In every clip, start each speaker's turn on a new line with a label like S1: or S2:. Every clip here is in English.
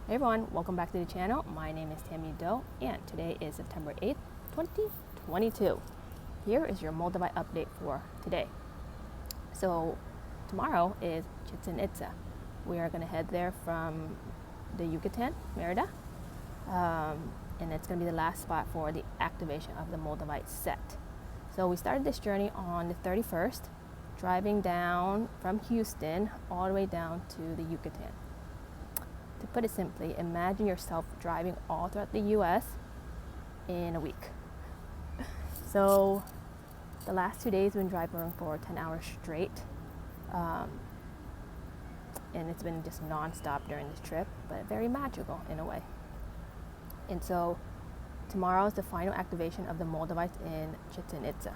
S1: Hey everyone, welcome back to the channel. My name is Tammy Doe and today is September 8th, 2022. Here is your Moldavite update for today. So tomorrow is Chichen Itza. We are going to head there from the Yucatan, Merida, and it's going to be the last spot for the activation of the Moldavite set. So we started this journey on the 31st, driving down from Houston all the way down to the Yucatan. To put it simply, imagine yourself driving all throughout the US in a week. So the last 2 days we've been driving for 10 hours straight. And it's been just non-stop during this trip, but very magical in a way. And so tomorrow is the final activation of the Moldavites in Chichen Itza.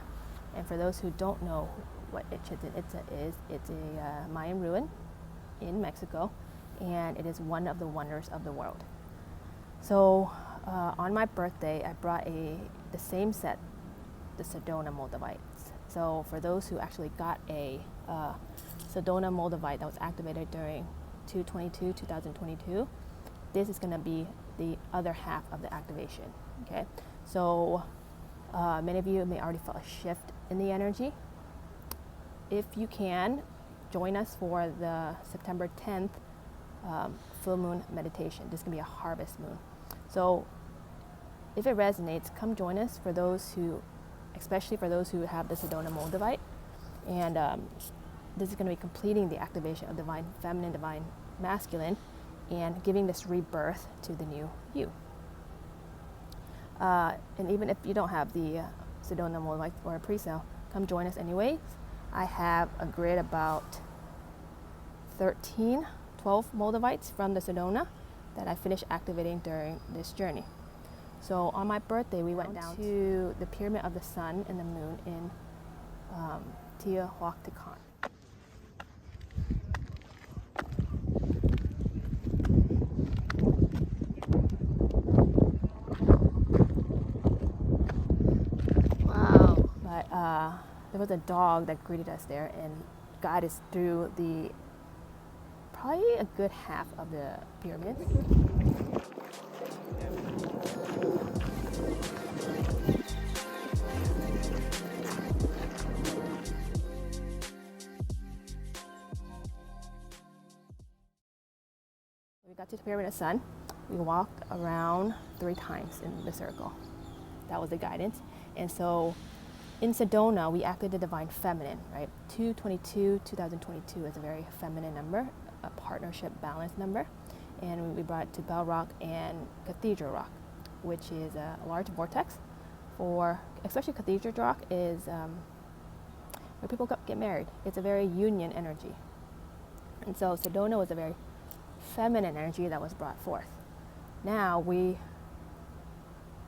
S1: And for those who don't know what Chichen Itza is, it's a Mayan ruin in Mexico, and it is one of the wonders of the world. So on my birthday, I brought the same set, the Sedona Moldavites. So for those who actually got a Sedona Moldavite that was activated during 2022, this is going to be the other half of the activation. Okay, so many of you may already felt a shift in the energy. If you can, join us for the September 10th full moon meditation. This can be a harvest moon. So if it resonates, come join us for those who, especially for those who have the Sedona Moldavite. And this is going to be completing the activation of divine feminine, divine masculine, and giving this rebirth to the new you. And even if you don't have the Sedona Moldavite or a pre-sale, come join us anyways. I have a grid about 12 Moldavites from the Sedona that I finished activating during this journey. So on my birthday, we went down to the Pyramid of the Sun and the Moon in Teotihuacan. Wow. But there was a dog that greeted us there and guided us through probably a good half of the pyramid. We got to the Pyramid of the Sun. We walked around 3 times in the circle. That was the guidance. And so in Sedona, we acted the divine feminine, right? 2022 is a very feminine number, a partnership balance number. And we brought it to Bell Rock and Cathedral Rock, which is a large vortex especially Cathedral Rock is where people get married. It's a very union energy. And so Sedona was a very feminine energy that was brought forth. Now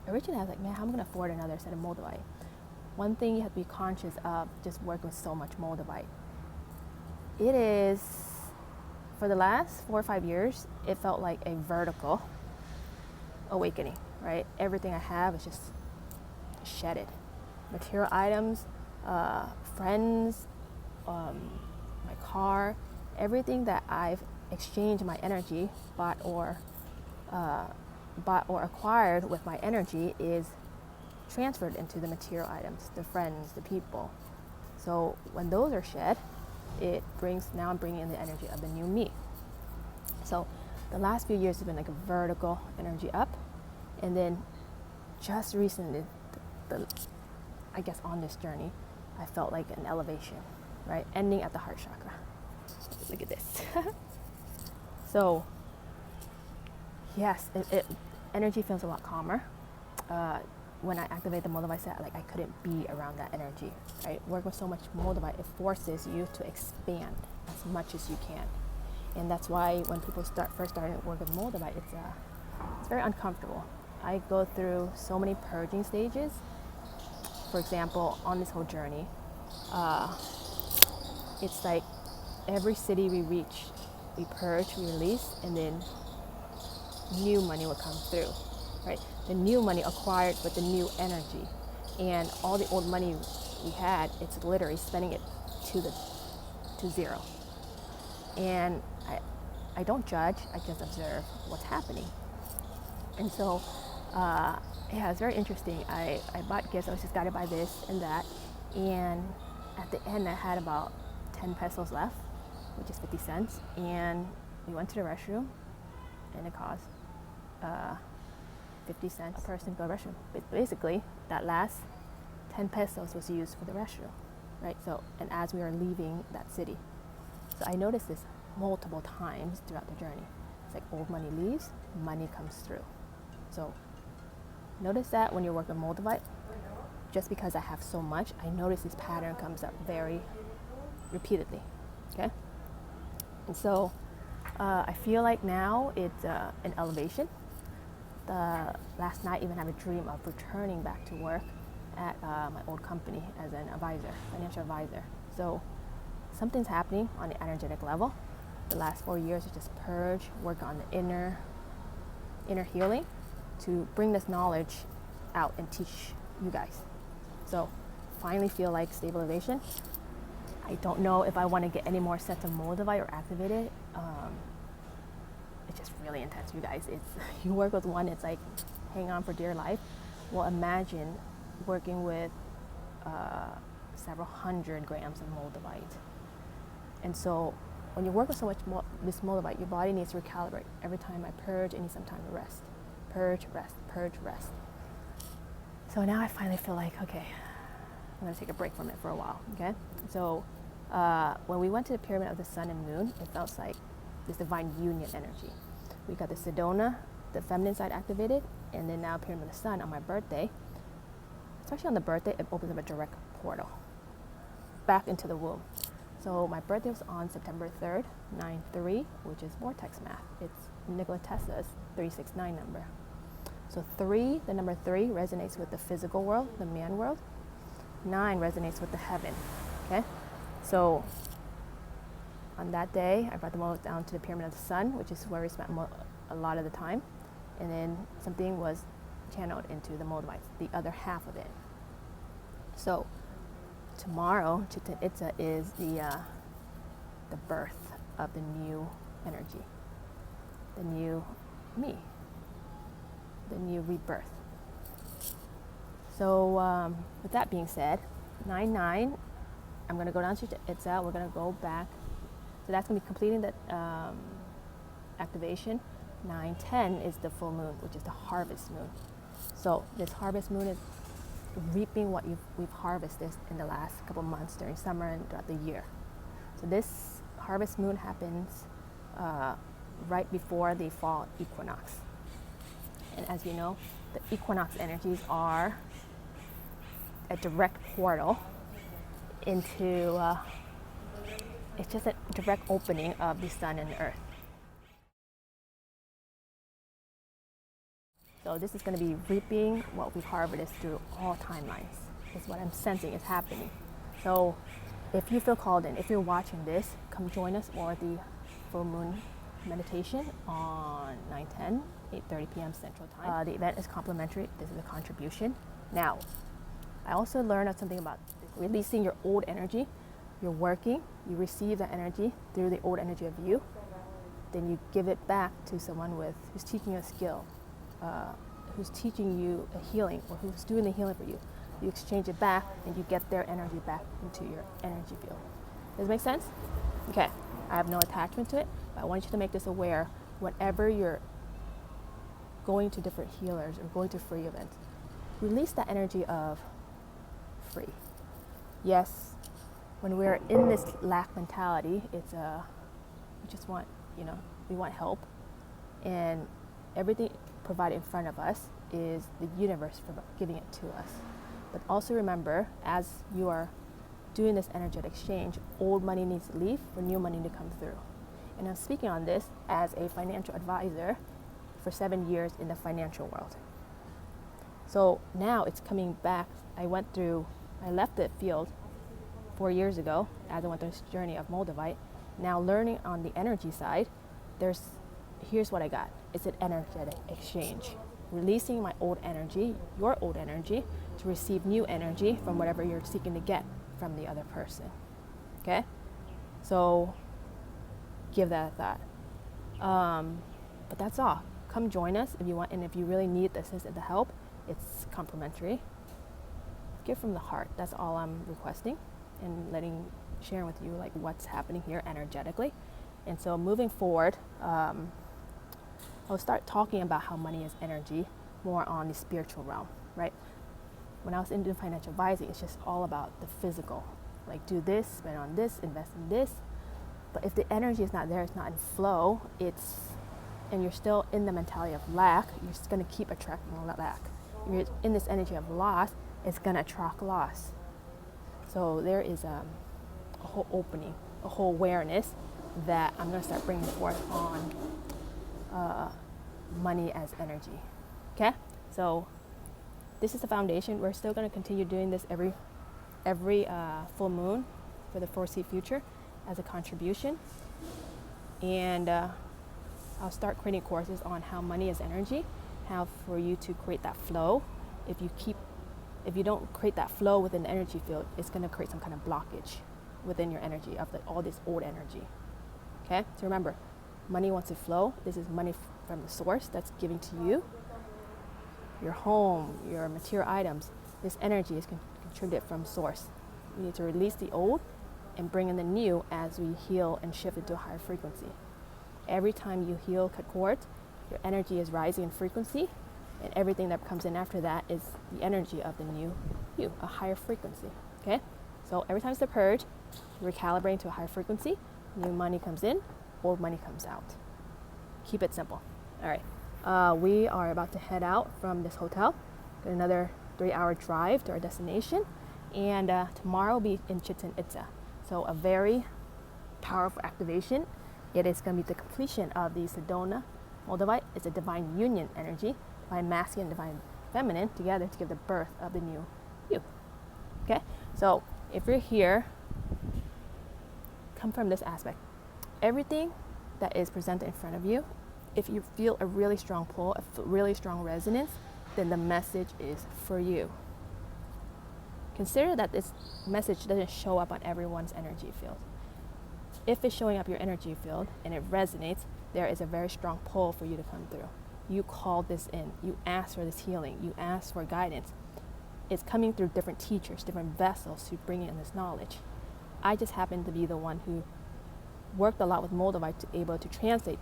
S1: originally I was like, man, how am I going to afford another set of Moldavite? One thing you have to be conscious of just working with so much Moldavite. It is, for the last 4 or 5 years, it felt like a vertical awakening, right? Everything I have is just shedded. Material items, friends, my car, everything that I've exchanged my energy, bought or acquired with my energy is transferred into the material items, the friends, the people. So when those are shed, now I'm bringing in the energy of the new me. So the last few years have been like a vertical energy up. And then just recently, I guess on this journey, I felt like an elevation, right? Ending at the heart chakra. Look at this. So yes, energy feels a lot calmer. When I activate the Moldavite set, like I couldn't be around that energy, right? Work with so much Moldavite, it forces you to expand as much as you can. And that's why when people first starting to work with Moldavite, it's very uncomfortable. I go through so many purging stages. For example, on this whole journey, it's like every city we reach, we purge, we release, and then new money will come through. Right, the new money acquired with the new energy, and all the old money we had, it's literally spending it to zero. And I don't judge, I just observe what's happening. And so, yeah, it's very interesting. I bought gifts, I was just guided by this and that. And at the end, I had about 10 pesos left, which is 50 cents. And we went to the restroom, and it cost 50 cents a person to go to the restroom. But basically, that last 10 pesos was used for the restroom, right? So, and as we were leaving that city. So I noticed this multiple times throughout the journey. It's like old money leaves, money comes through. So notice that when you're working Moldavite, just because I have so much, I notice this pattern comes up very repeatedly, okay? And so I feel like now it's an elevation. Last night, even had a dream of returning back to work at my old company as an advisor, financial advisor. So something's happening on the energetic level. The last 4 years is just purge, work on the inner healing to bring this knowledge out and teach you guys. So finally feel like stabilization. I don't know if I want to get any more sets of Moldavite or activated. It's just really intense, you guys. It's you work with one, it's like hang on for dear life. Well, imagine working with several hundred grams of Moldavite. And so when you work with so much this Moldavite, your body needs to recalibrate. Every time I purge, it needs some time to rest. Purge, rest, purge, rest. So now I finally feel like, okay, I'm gonna take a break from it for a while, okay? So when we went to the pyramid of the sun and moon, it felt like this divine union energy. We got the Sedona, the feminine side activated, and then now pyramid of the sun on my birthday. Especially on the birthday, it opens up a direct portal back into the womb. So my birthday was on September 3rd, 9-3, which is vortex math. It's Nikola Tesla's 369 number. So the number 3 resonates with the physical world, the man world. 9 resonates with the heaven, okay? So on that day, I brought the Moldavite down to the pyramid of the sun, which is where we spent a lot of the time. And then something was channeled into the Moldavite, the other half of it. So tomorrow, Chichen Itza is the birth of the new energy, the new me, the new rebirth. So with that being said, 9-9, I'm going to go down to Chichen Itza. We're going to go back. So that's going to be completing that activation. 9-10 is the full moon, which is the harvest moon. So this harvest moon is reaping what we've harvested in the last couple months during summer and throughout the year. So this harvest moon happens right before the fall equinox. And as you know, the equinox energies are a direct portal into, it's just a direct opening of the sun and the earth. So this is going to be reaping what we've harvested through all timelines, is what I'm sensing is happening. So if you feel called in, if you're watching this, come join us for the full moon meditation on 9/10, 8:30 p.m. Central Time. The event is complimentary. This is a contribution. Now, I also learned something about releasing your old energy. You're working, you receive that energy through the old energy of you, then you give it back to someone who's teaching you a skill, who's teaching you a healing, or who's doing the healing for you. You exchange it back and you get their energy back into your energy field. Does it make sense? Okay, I have no attachment to it, but I want you to make this aware whenever you're going to different healers or going to free events. Release that energy of free. Yes, when we're in this lack mentality, it's we just want, we want help, and everything provided in front of us is the universe giving it to us. But also remember, as you are doing this energetic exchange, old money needs to leave for new money to come through. And I'm speaking on this as a financial advisor for 7 years in the financial world. So now it's coming back. I left the field 4 years ago as I went through this journey of Moldavite. Now learning on the energy side, here's what I got. It's an energetic exchange. Releasing my old energy, your old energy, to receive new energy from whatever you're seeking to get from the other person. Okay? So give that a thought. But that's all. Come join us if you want, and if you really need the assistance, the help, it's complimentary. Give from the heart. That's all I'm requesting, and sharing with you like what's happening here energetically. And so moving forward, I'll start talking about how money is energy more on the spiritual realm, right? When I was into financial advising, it's just all about the physical, like do this, spend on this, invest in this. But if the energy is not there, it's not in flow, and you're still in the mentality of lack, you're just going to keep attracting lack. If you're in this energy of loss, it's going to attract loss. So there is a whole opening, a whole awareness that I'm going to start bringing forth on money as energy. Okay? So this is the foundation. We're still going to continue doing this every full moon for the foresee future as a contribution. And I'll start creating courses on how money is energy, how for you to create that flow. If you don't create that flow within the energy field, it's going to create some kind of blockage within your energy of all this old energy. Okay? So remember, money wants to flow. This is money from the source that's giving to you. Your home, your material items, this energy is contributed from source. We need to release the old and bring in the new as we heal and shift into a higher frequency. Every time you heal, cut cords, your energy is rising in frequency, and everything that comes in after that is the energy of the new you, a higher frequency. Okay? So every time it's the purge, you're recalibrating to a higher frequency, new money comes in, old money comes out. Keep it simple. All right. We are about to head out from this hotel. Got another 3-hour drive to our destination. And tomorrow will be in Chichen Itza. So a very powerful activation. It is going to be the completion of the Sedona Moldavite. It's a divine union energy, divine masculine, divine feminine, together to give the birth of the new you. Okay? So if you're here, come from this aspect. Everything that is presented in front of you, if you feel a really strong pull, a really strong resonance, then the message is for you. Consider that this message doesn't show up on everyone's energy field. If it's showing up your energy field and it resonates, there is a very strong pull for you to come through. You called this in. You asked for this healing. You asked for guidance. It's coming through different teachers, different vessels to bring in this knowledge. I just happen to be the one who worked a lot with Moldavite to be able to translate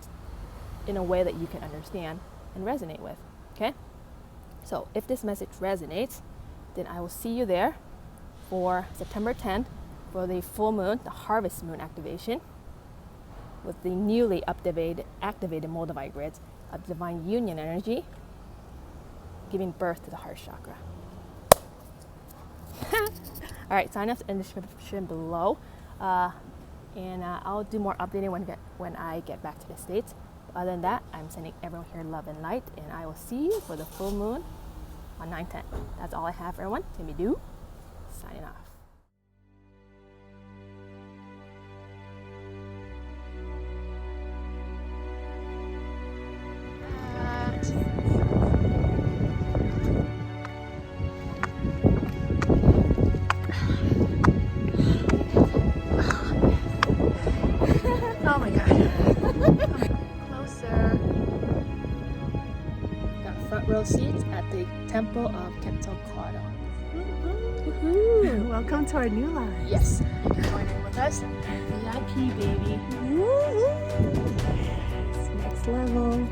S1: in a way that you can understand and resonate with. Okay? So if this message resonates, then I will see you there for September 10th for the full moon, the harvest moon activation with the newly activated Moldavite grids of divine union energy giving birth to the heart chakra. All right, sign up in the description below. And I'll do more updating when I get back to the States. Other than that, I'm sending everyone here love and light, and I will see you for the full moon on 9/10. That's all I have for everyone. Timmy Doo, signing off.
S2: Oh my god. Closer.
S1: Got front row seats at the Temple of Quetzalcoatl.
S2: Welcome to our new life.
S1: Yes, you can join in with us. VIP, baby.
S2: It's next level.